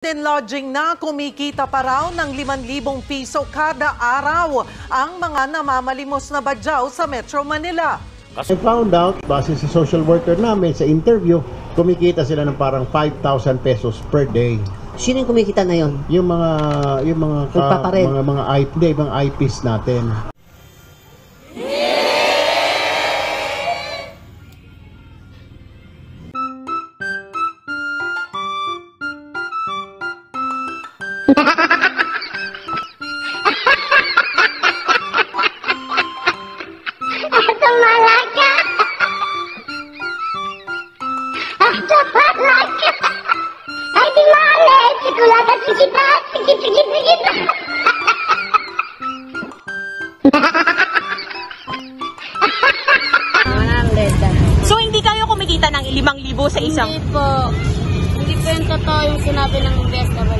Din lodging na kumikita pa raw ng 5,000 piso kada araw ang mga namamalimos na badyaw sa Metro Manila. I found out, base sa social worker namin sa interview, kumikita sila ng parang 5,000 pesos per day. Sino yung kumikita na yon? Yung mga mga eyepiece natin. So, hindi kayo kumikita ng 5,000 sa isang? Hindi po. Hindi po yung totoo yung sinabi ng investor.